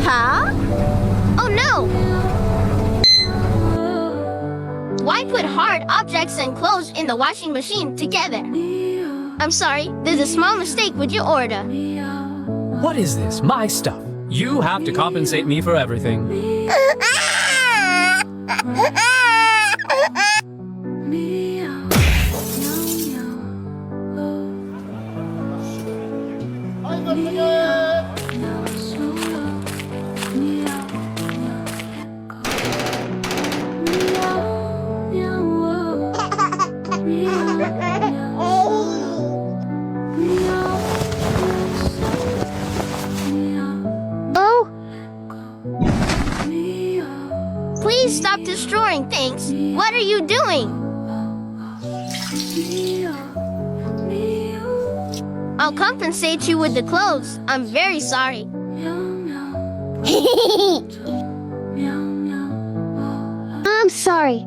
Huh? Oh no! Why put hard objects and clothes in the washing machine together? I'm sorry, there's a small mistake with your order. What is this? My stuff. You have to compensate me for everything. Please stop destroying things. What are you doing? I'll compensate you with the clothes. I'm very sorry. I'm sorry.